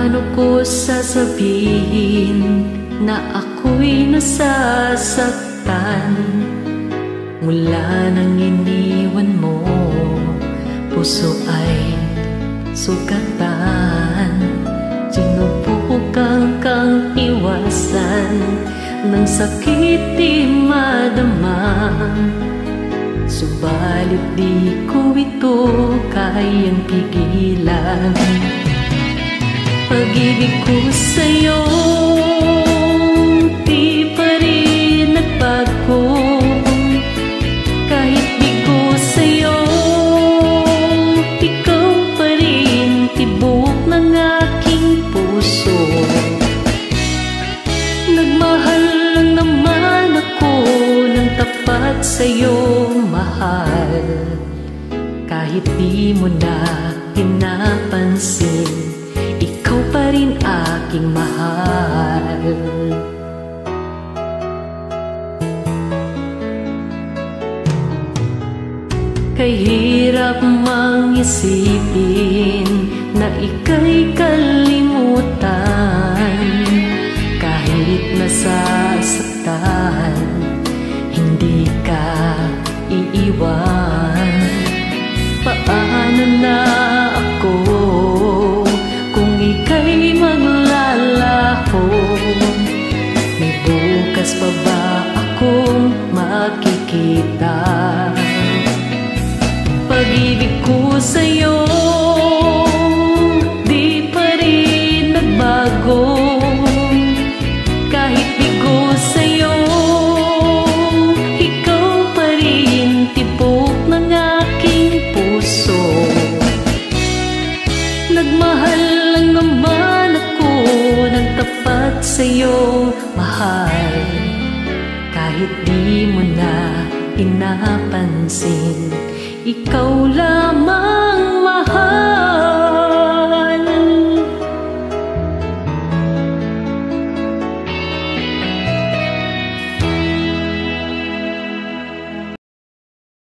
Paano ko sasabihin na ako'y nasasaktan mula nang iniwan mo? Puso ay sugatan, sinubukan kang iwasan, ng sakit di madama. Subalit di ko ito kayang pigilan. Pag-ibig ko sa'yo di pa rin nagbago, kahit bigo sa'yo ikaw pa rin tibok ng aking puso. Nagmahal lang naman ako ng tapat sa'yo, mahal, kahit di mo na pinapansin, ikaw pa rin aking mahal. Kahirap mang isipin na ika'y kalimutan, kahit nasasaktan, hindi ka iiwan. Paano na ako kung ika'y maglalaho? May bukas pa ba akong makikita? Pag-ibig ko sa'yo di pa rin nagbago, kahit bigo sa'yo ikaw pa rin tibok ng aking puso. Nagmahal lang naman ako ng tapat sa'yo, mahal, kahit di mo na pinapansin, ikaw lamang